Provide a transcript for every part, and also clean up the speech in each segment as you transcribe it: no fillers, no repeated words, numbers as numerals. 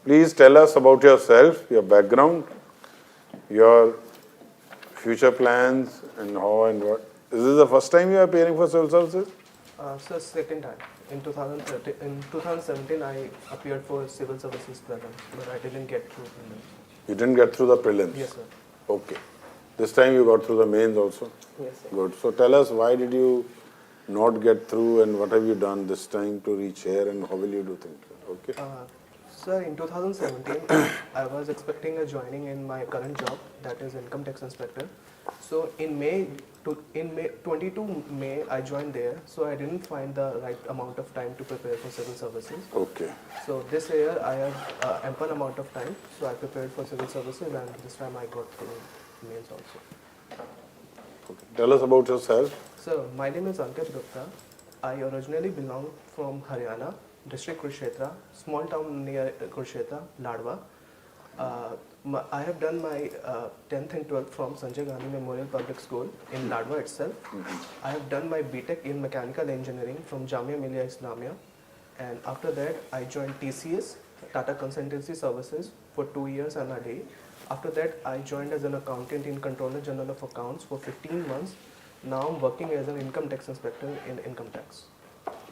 Please tell us about yourself, your background, your future plans, and how and what. Is this the first time you are appearing for civil services? So second time. In 2017, I appeared for civil services prelims, but I didn't get through prelims. You didn't get through the prelims? Yes, sir. Okay. This time you got through the mains also? Yes, sir. Good. So tell us, why did you not get through, and what have you done this time to reach here, and how will you do things? Okay. Sir, in 2017, I was expecting a joining in my current job, that is income tax inspector. So in May 22 May, I joined there. So I didn't find the right amount of time to prepare for civil services. Okay. So this year I have ample amount of time. So I prepared for civil services, and this time I got through mains also. Okay. Tell us about yourself. So my name is Ankit Gupta. I originally belong from Haryana, district Kurukshetra, small town near Kurukshetra, Ladwa. I have done my 10th and 12th from Sanjay Gandhi Memorial Public School in Ladwa itself. I have done my BTech in Mechanical Engineering from Jamia Millia Islamia, and after that I joined TCS, Tata Consultancy Services, for 2 years and a day. After that I joined as an accountant in Controller General of Accounts for 15 months. Now I'm working as an income tax inspector in income tax.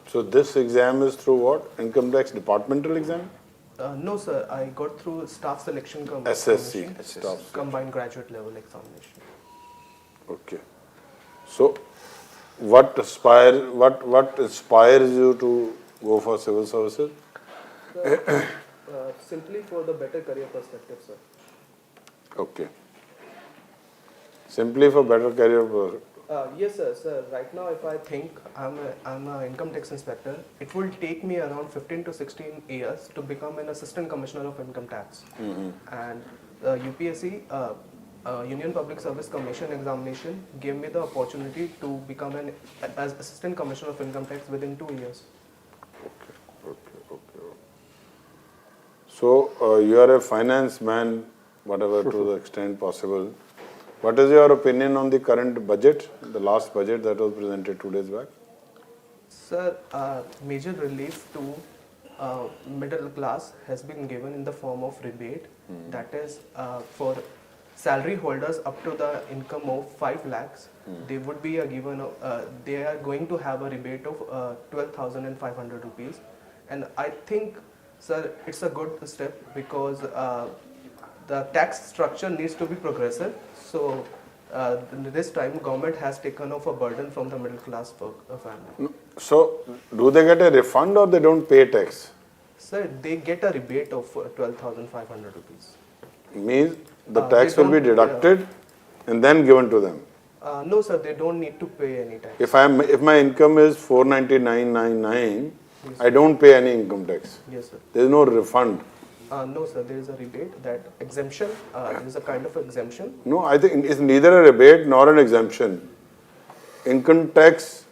So this exam is through what? Income tax departmental exam? No, sir. I got through staff selection SSC, commission, staff combined graduate level examination. Okay. So what inspires you to go for civil services? Sir, simply for the better career perspective, sir. Okay. Simply for better career. Yes, sir. Sir, right now, if I think I'm an income tax inspector, it will take me around 15 to 16 years to become an assistant commissioner of income tax. And UPSC, Union Public Service Commission examination, gave me the opportunity to become an as assistant commissioner of income tax within 2 years. Okay. So you are a finance man, whatever to the extent possible. What is your opinion on the current budget, the last budget that was presented 2 days back? Sir, major relief to middle class has been given in the form of rebate. That is for salary holders up to the income of 5 lakhs. They would be they are going to have a rebate of 12,500 rupees. And I think, sir, it's a good step because the tax structure needs to be progressive. So this time government has taken off a burden from the middle class family. So do they get a refund or they don't pay tax? Sir, they get a rebate of 12,500 rupees. Means the tax will be deducted and then given to them. No, sir, they don't need to pay any tax. If my income is 499.99, yes, I don't pay any income tax. Yes, sir. There is no refund. No, sir, there is a rebate, that exemption, there is a kind of exemption. No, I think it's neither a rebate nor an exemption. Income tax,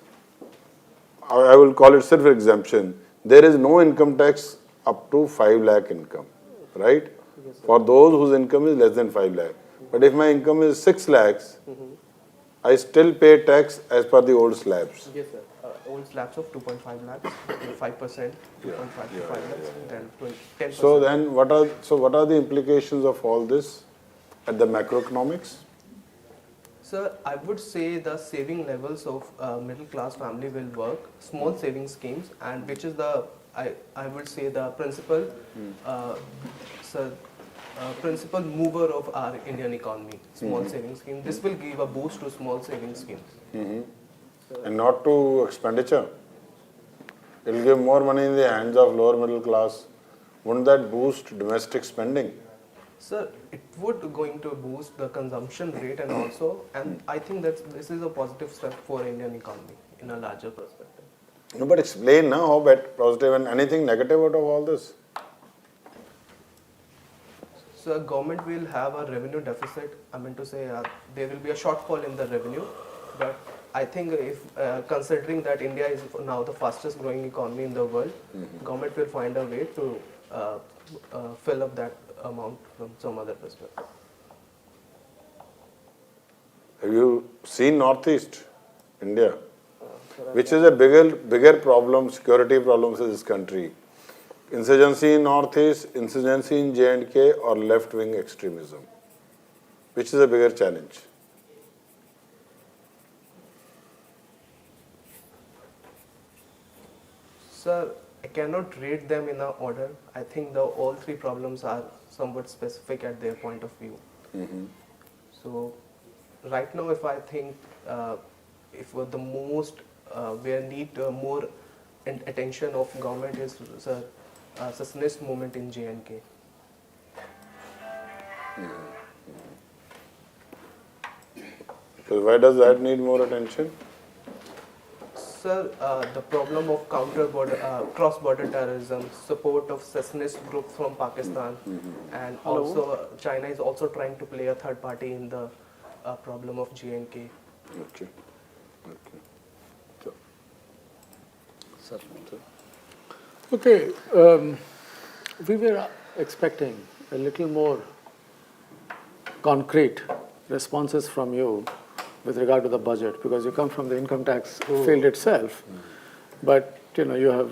I will call it self-exemption. There is no income tax up to 5 lakh income, right? Yes, sir. For those whose income is less than 5 lakh. But if my income is 6 lakhs, I still pay tax as per the old slabs. Yes, sir. Old slabs of 2.5 lakhs, 5%, 2.5 to 5 lakhs, then 10%. So then what are the implications of all this at the macroeconomics? Sir, I would say the saving levels of middle class family will work, small saving schemes, and which is I would say the principal, principal mover of our Indian economy, small saving scheme. This will give a boost to small saving schemes. And not to expenditure. It will give more money in the hands of lower middle class. Wouldn't that boost domestic spending? Sir, it would going to boost the consumption rate and I think that this is a positive step for Indian economy in a larger perspective. No, but explain now how bad, positive, and anything negative out of all this. So government will have a revenue deficit. I mean to say there will be a shortfall in the revenue, but I think if considering that India is now the fastest growing economy in the world, government will find a way to fill up that amount from some other perspective. Have you seen Northeast India, which is a bigger problem, security problems in this country? insurgency in Northeast, insurgency in J&K, or left-wing extremism? Which is a bigger challenge? Sir, I cannot rate them in a order. I think all three problems are somewhat specific at their point of view. So, right now, if I think if the most where need more attention of government is secessionist movement in J&K. Because why does that need more attention? Sir, the problem of cross-border terrorism, support of secessionist groups from Pakistan, and also China is also trying to play a third party in the problem of J&K. Okay. Okay. So, Sir. Okay, we were expecting a little more concrete responses from you with regard to the budget, because you come from the income tax field itself. But you have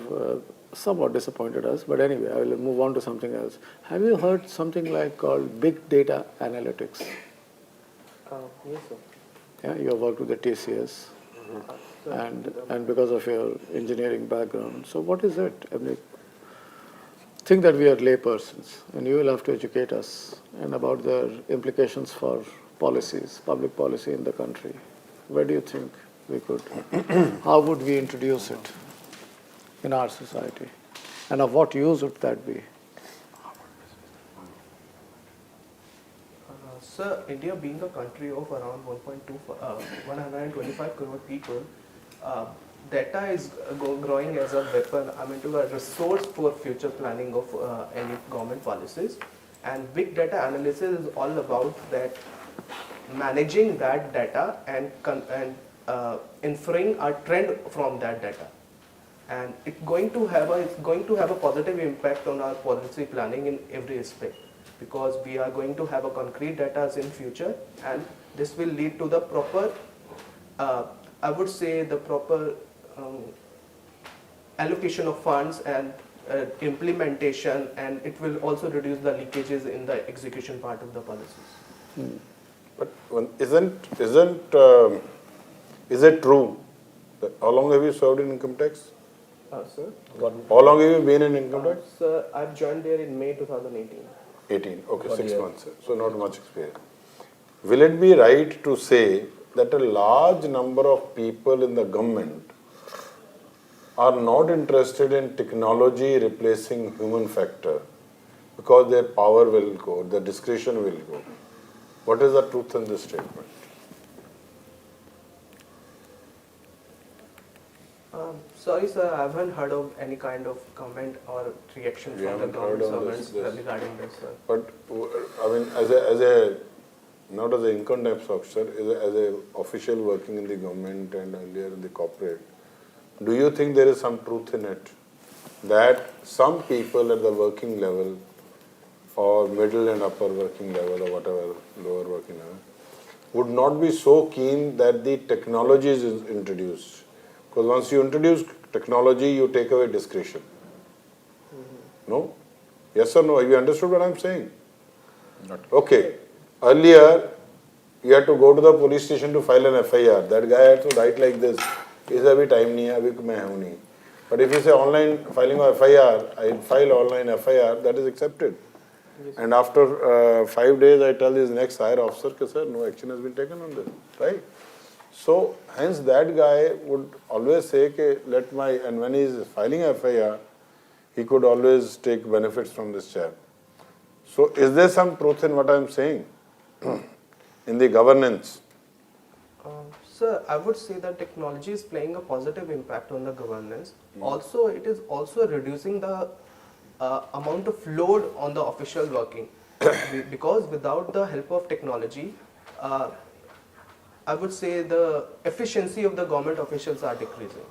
somewhat disappointed us. But anyway, I will move on to something else. Have you heard something like called big data analytics? Yes, sir. Yeah, you have worked with the TCS, and because of your engineering background. So what is it? I mean, think that we are laypersons, and you will have to educate us and about their implications for policies, public policy in the country. Where do you think we could, how would we introduce it in our society? And of what use would that be? Sir, India being a country of around 125 crore people, data is growing as a weapon, to a resource for future planning of any government policies. And big data analysis is all about that managing that data and inferring a trend from that data. And it's going to have a positive impact on our policy planning in every aspect, because we are going to have a concrete data in future, and this will lead to the proper, I would say the proper allocation of funds and implementation, and it will also reduce the leakages in the execution part of the policies. but is it true that how long have you served in income tax? Sir? How long have you been in income tax? Sir, I've joined there in May 2018. 18. Okay, 1 6 year. months. So not much experience. Will it be right to say that a large number of people in the government are not interested in technology replacing human factor because their power will go, their discretion will go? What is the truth in this statement? Sorry, sir, I haven't heard of any kind of comment or reaction You from the haven't heard government of servants this? regarding this, sir. But I mean, not as an income tax officer, as a official working in the government and earlier in the corporate, do you think there is some truth in it that some people at the working level or middle and upper working level or whatever lower working level would not be so keen that the technology is introduced? Because once you introduce technology, you take away discretion. No? Yes or no? Have you understood what I'm saying? Okay. Earlier, you had to go to the police station to file an FIR. That guy had to write like this. Is abhi time nahi hai, abhi main hu nahi. But if you say online filing of FIR, I file online FIR, that is accepted. Yes. And after 5 days, I tell his next higher officer, "Ke sir, no action has been taken on this." Right? So, hence that guy would always say, and when he is filing FIR, he could always take benefits from this chap. So, is there some truth in what I am saying? In the governance? Sir, I would say that technology is playing a positive impact on the governance. Also, it is also reducing the amount of load on the official working. Because without the help of technology, I would say the efficiency of the government officials are decreasing.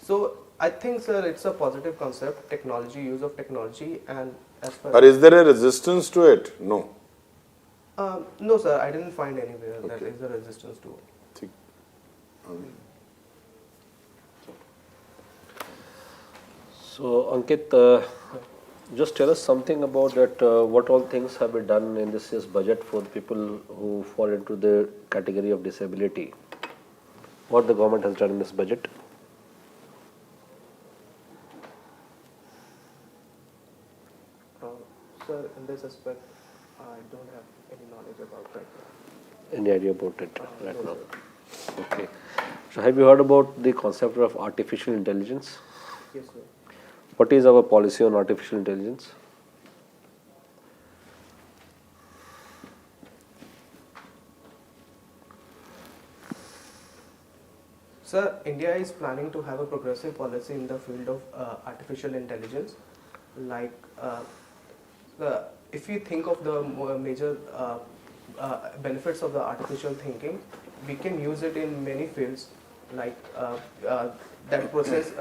So I think, sir, it's a positive concept, technology, use of technology, and as far Or is there a resistance to it? No. no, sir, I didn't find anywhere that there is a resistance to it. Think. So, Ankit, Just tell us something about that. What all things have been done in this year's budget for the people who fall into the category of disability? What the government has done in this budget? Sir, in this aspect, I don't have any knowledge about right now. Any idea about it right now? Okay. So have you heard about the concept of artificial intelligence? Yes, sir. What is our policy on artificial intelligence? Sir, India is planning to have a progressive policy in the field of artificial intelligence. Like, if you think of the major benefits of the artificial thinking, we can use it in many fields. Like that process,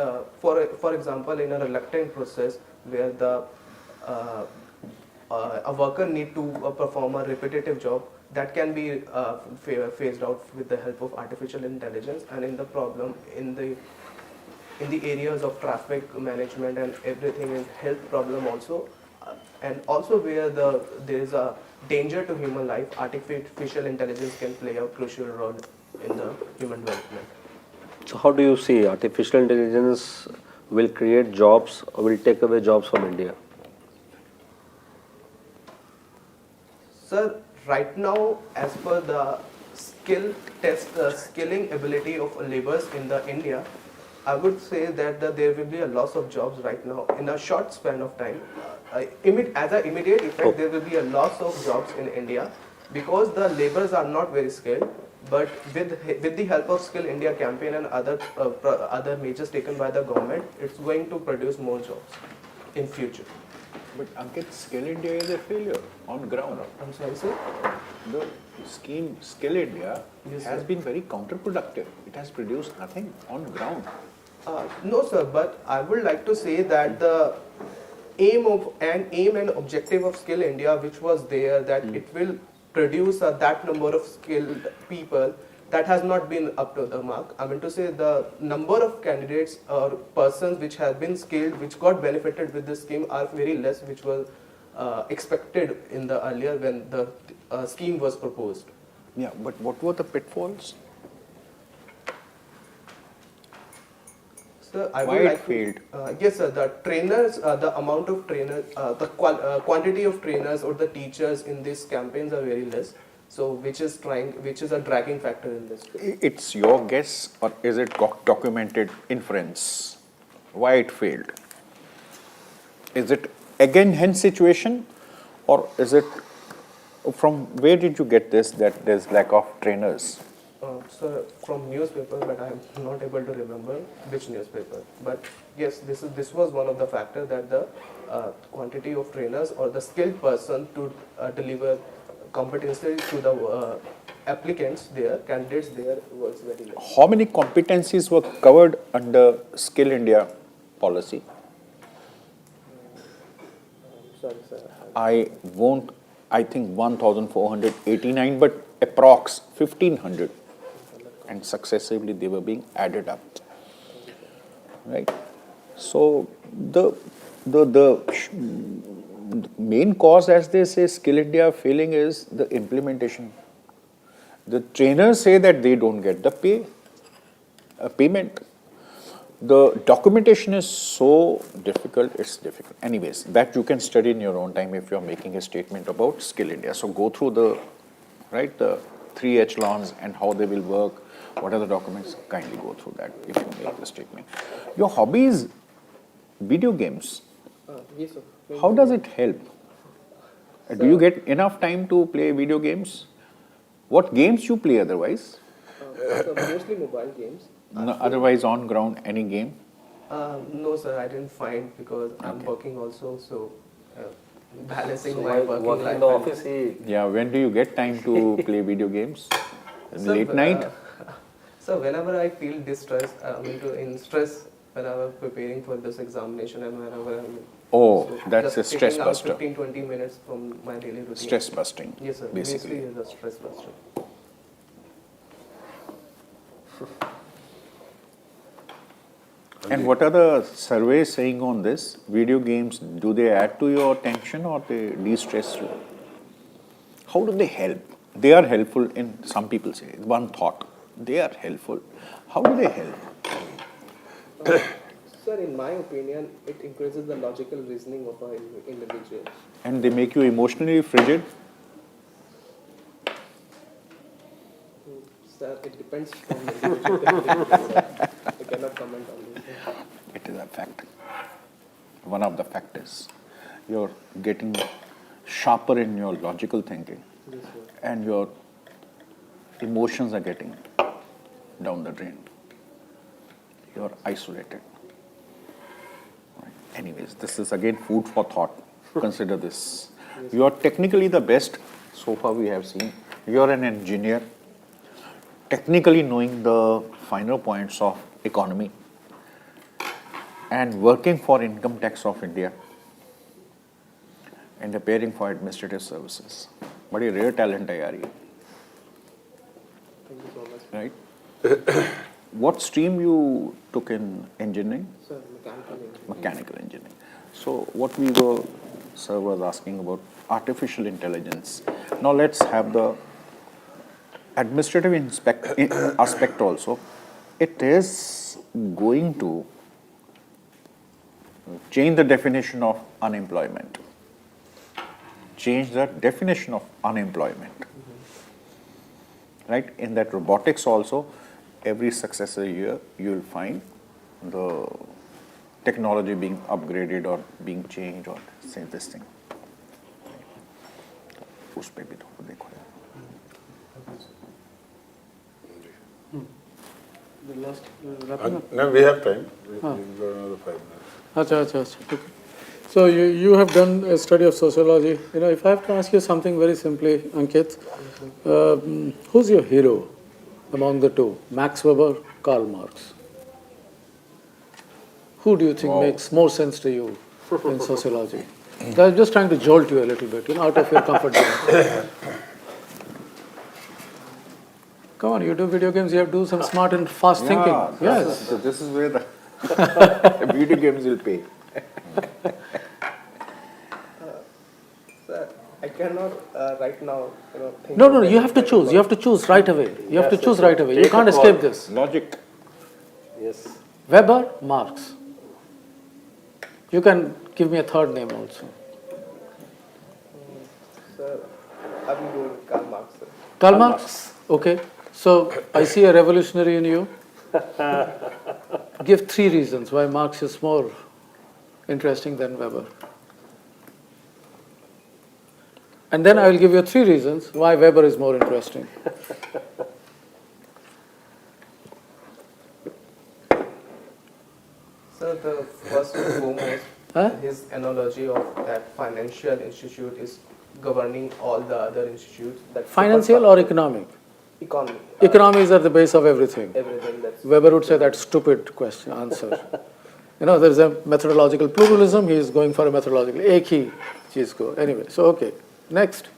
for example, in a reluctant process where the a worker need to perform a repetitive job, that can be phased out with the help of artificial intelligence. And in the problem in the areas of traffic management and everything, in health problem also, and also where there is a danger to human life, artificial intelligence can play a crucial role in the human development. So how do you see artificial intelligence will create jobs or will take away jobs from India? Sir, right now, as per the skilling ability of laborers in the India, I would say that there will be a loss of jobs right now in a short span of time. As an immediate effect, there will be a loss of jobs in India because the laborers are not very skilled. But with the help of Skill India campaign and other measures taken by the government, it's going to produce more jobs in future. But Ankit, Skill India is a failure on ground. I'm sorry, sir. The scheme Skill India Yes, has sir. been very counterproductive. It has produced nothing on ground. No, sir, but I would like to say that the aim and objective of Skill India, which was there, that it will produce that number of skilled people, that has not been up to the mark. I mean to say the number of candidates or persons which have been skilled, which got benefited with this scheme, are very less, which was expected in the earlier when the scheme was proposed. Yeah, but what were the pitfalls? Sir, I Why would it like failed? Yes, sir. The trainers, the amount of trainers, quantity of trainers or the teachers in these campaigns are very less. So, which is a dragging factor in this. It's your guess, or is it documented inference? Why it failed? Is it again hence situation, or is it from where did you get this that there's lack of trainers? Sir, from newspaper, but I am not able to remember which newspaper. But yes, this was one of the factors, that the quantity of trainers or the skilled person to deliver competency to the applicants there, candidates there, was very less. How many competencies were covered under Skill India policy? Sorry, sir. I think 1,489, but approx 1,500. And successively they were being added up. Right? So the main cause, as they say, Skill India failing is the implementation. The trainers say that they don't get the payment. The documentation is so difficult, it's difficult. Anyways, that you can study in your own time if you're making a statement about Skill India. So go through the 3 echelons and how they will work, what are the documents, kindly go through that if you make the statement. Your hobby is video games. Yes, sir. How does it help? Do you get enough time to play video games? What games you play otherwise? So mostly mobile games. No, otherwise on ground, any game? No, sir, I didn't find, because I'm working also, so balancing So my while working working life. in the and- office, he Yeah, when do you get time to play video games? Sir, Late night? So whenever I feel distressed, in stress when I was preparing for this examination, and whenever I'm Oh, so that's just a stress taking out buster. 15-20 minutes from my daily routine. Stress busting. Yes, sir. Basically. Basically, is a stress buster. And what are the surveys saying on this? Video games, do they add to your tension or they de-stress you? How do they help? They are helpful in, some people say, one thought. They are helpful. How do they help? Sir, in my opinion, it increases the logical reasoning of an individual. And they make you emotionally frigid? Sir, it depends on the individual. I cannot comment on this. It is a fact. One of the factors. You're getting sharper in your logical thinking, and your emotions are getting down the drain. You're isolated. Right. Anyways, this is again food for thought. Consider this. You are technically the best so far we have seen. You're an engineer, technically knowing the finer points of economy and working for Income Tax of India and appearing for administrative services. बड़ी rare talent है यार ये. Thank you so much. Right? What stream you took in engineering? Sir, mechanical engineering. Mechanical engineering. So what we were, sir was asking about artificial intelligence. Now let's have the administrative aspect also. It is going to change the definition of unemployment. Change the definition of unemployment. Right? In that robotics also, every successive year you will find the technology being upgraded or being changed or say this thing. उस पे भी थोड़ा देखो. The last, wrapping up. No, we have time. We've got another 5 minutes. Acha. Okay. So you have done a study of sociology. You know, if I have to ask you something very simply, Ankit, who's your hero among the two? Max Weber, Karl Marx? Who do you think makes more sense to you in sociology? I'm just trying to jolt you a little bit, out of your comfort zone. Come on, you do video games, you have to do some smart and fast thinking. Yes. This is where the video games will pay. Sir, I cannot right now, think. No, you have to choose. You have to choose right away. You have to choose right away. You can't escape this. Logic. Yes. Weber, Marx. You can give me a third name also. Sir, I will go with Karl Marx, sir. Karl Marx? Okay. So I see a revolutionary in you. Give 3 reasons why Marx is more interesting than Weber. And then I will give you 3 reasons why Weber is more interesting. Sir, the first and foremost, his analogy of that financial institute is governing all the other institutes. That Financial or economic? economy? Economies are the base of everything. Everything that's Weber would say that's stupid question, answer. There is a methodological pluralism, he is going for a methodological, ek hi cheez ko. Anyway, so okay. Next.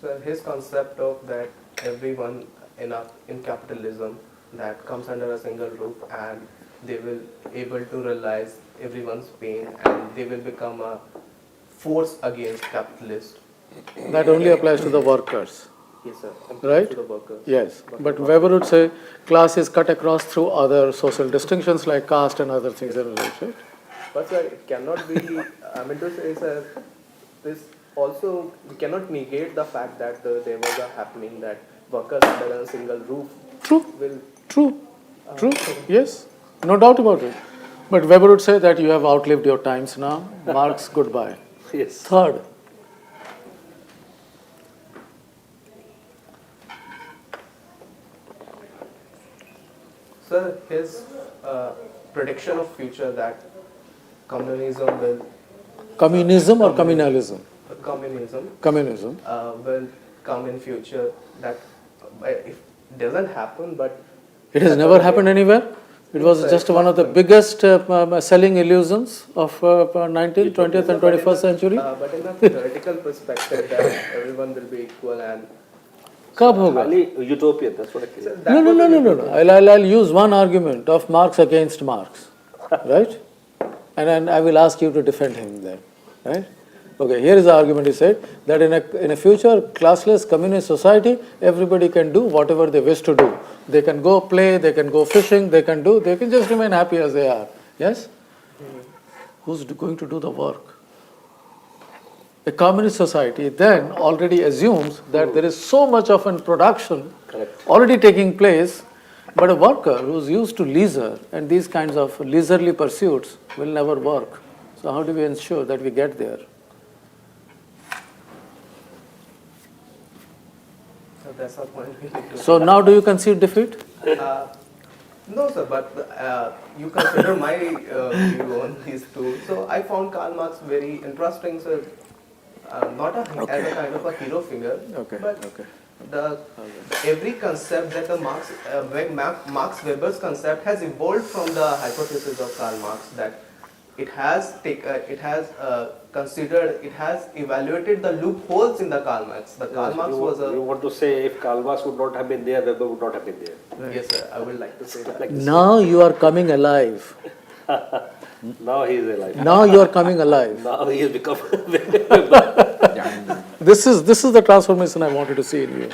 So his concept of that everyone in capitalism that comes under a single roof and they will able to realize everyone's pain and they will become a force against capitalists. That only applies to the workers. Yes, sir. Right? To the workers. Yes, but Weber would say class is cut across through other social distinctions like caste and other things. Right? But sir, it cannot be, I mean to say, sir, this also, we cannot negate the fact that there was a happening that workers under a single roof will... True, yes, no doubt about it. But Weber would say that you have outlived your times now. Marx, goodbye. Yes. Third, Sir, his prediction of future that communism will... communism or communalism? Communism will come in future, that if it doesn't happen, but... It has never happened anywhere. It was just one of the biggest selling illusions of 19th, 20th and 21st century. But in a theoretical perspective that everyone will be equal and कब होगा? खाली utopian, that's what I think. No, no, no, no, no, no. I'll use one argument of Marx against Marx, right? And then I will ask you to defend him then, right? Okay, here is the argument. He said that in a future classless communist society, everybody can do whatever they wish to do. They can go play, they can go fishing, they can just remain happy as they are. Yes? Who's going to do the work? A communist society then already assumes that there is so much of an production already taking place, but a worker who's used to leisure and these kinds of leisurely pursuits will never work. So how do we ensure that we get there? So that's our point. We need to- So now do you concede defeat? No, sir, but you consider my view on these two. So I found Karl Marx very interesting, sir. Not as a kind of a hero figure, but every concept that the Max Weber's concept has evolved from the hypothesis of Karl Marx, that it has evaluated the loopholes in the Karl Marx. The Karl Marx was You a want to say if Karl Marx would not have been there, Weber would not have been there. yes, sir. I would like to say that. Like this. Now you are coming alive. Now he is alive. Now you are coming alive. Now he has become. This is the transformation I wanted to see in you.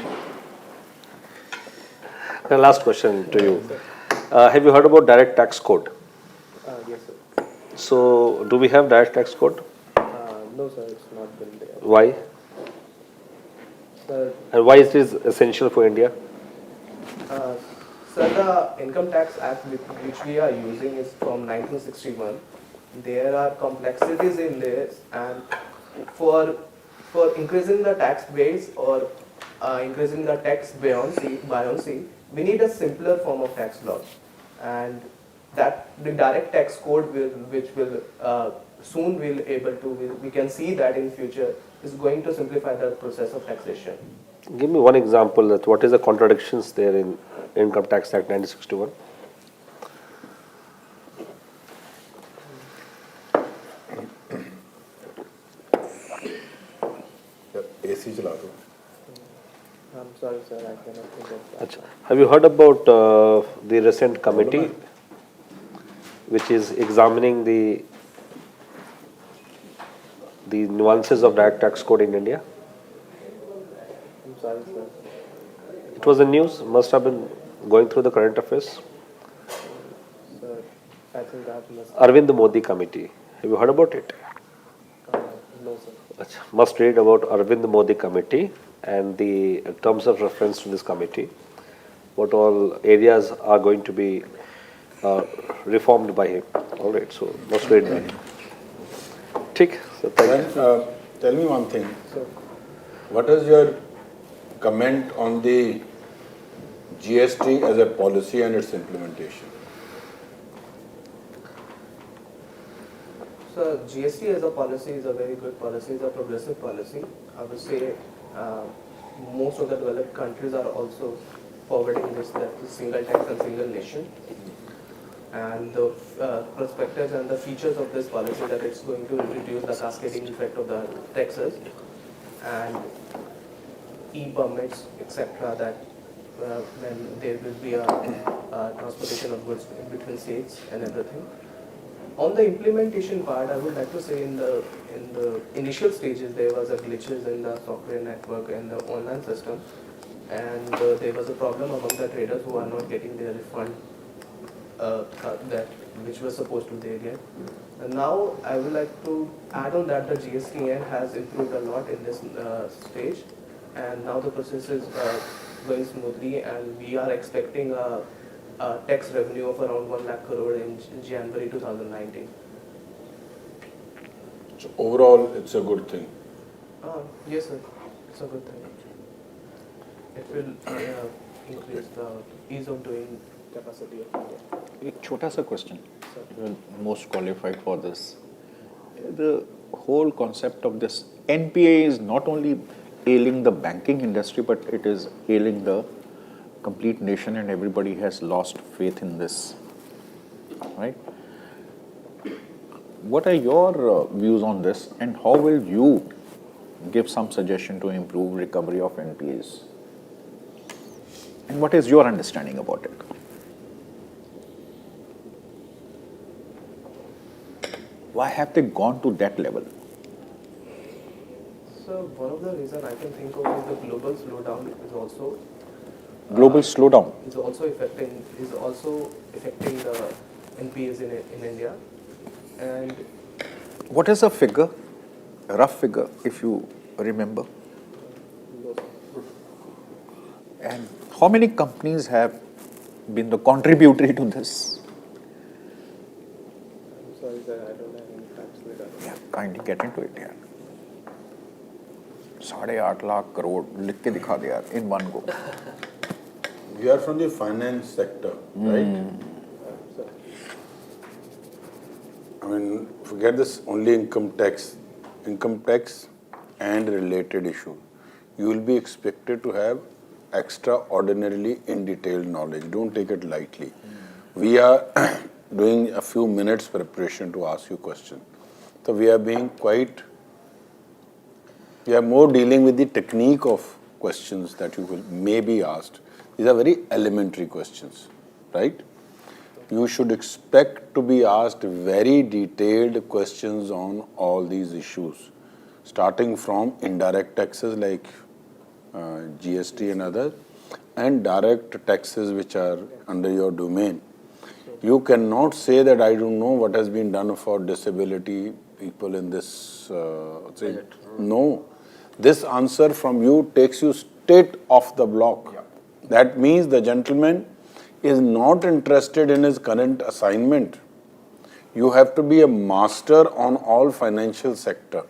The last question to you. Have you heard about direct tax code? Yes, sir. So, do we have direct tax code? No, sir. It's not been there. Why? Sir, And why it is essential for India? Sir, the Income Tax Act which we are using is from 1961. There are complexities in this, and for increasing the tax base or increasing the tax buoyancy, we need a simpler form of tax law, and that the direct tax code which will soon we can see that in future is going to simplify the process of taxation. Give me one example that what is the contradictions there in Income Tax Act 1961? AC चला दो. I'm sorry, sir, I cannot think of that. Achha. Have you heard about the recent committee which is examining the nuances of direct tax code in India? I'm sorry, sir. It was in news, must have been going through the current affairs. Sir, I think that must. Arvind Modi committee. Have you heard about it? No, sir. Achha. Must read about Arvind Modi committee and the terms of reference to this committee. What all areas are going to be reformed by him. All right, so must read that. ठीक, so thank you. Tell me one thing. What is your comment on the GST as a policy and its implementation? So GST as a policy is a very good policy, it's a progressive policy. I would say most of the developed countries are also forwarding this, that is single tax and single nation. And the perspectives and the features of this policy, that it's going to reduce the cascading effect of the taxes and e-permits, etc. That when there will be a transportation of goods between states and everything. On the implementation part, I would like to say in the initial stages there was a glitches in the software network and the online system, and there was a problem among the traders who are not getting their refund that which was supposed to they get. And now I would like to add on that the GSTN has improved a lot in this stage, and now the process is going smoothly, and we are expecting a tax revenue of around 1 lakh crore in January 2019. So overall, it's a good thing. Yes, sir. It's a good thing. It will increase the ease of doing capacity of India. एक छोटा सा question. You're most qualified for this. The whole concept of this NPA is not only ailing the banking industry, but it is ailing the complete nation, and everybody has lost faith in this. Right? What are your views on this, and how will you give some suggestion to improve recovery of NPAs? And what is your understanding about it? Why have they gone to that level? So one of the reasons I can think of is the global slowdown is also Global slowdown. is also affecting the NPAs in India, and What is a figure, a rough figure, if you remember? And how many companies have been the contributory to this? sorry sir, I don't have any facts with that. Yeah, kindly get into it, यार. 8.5 lakh crore लिख के दिखा दे यार in one go. We are from the finance sector, right? I mean, forget this only income tax and related issue. You will be expected to have extraordinarily in detailed knowledge. Don't take it lightly. We are doing a few minutes preparation to ask you question. So we are more dealing with the technique of questions that you may be asked. These are very elementary questions, right? You should expect to be asked very detailed questions on all these issues, starting from indirect taxes like GST and others, and direct taxes which are under your domain. You cannot say that I don't know what has been done for disability people in this. No, this answer from you takes you straight off the block. That means the gentleman is not interested in his current assignment. You have to be a master on all financial sector.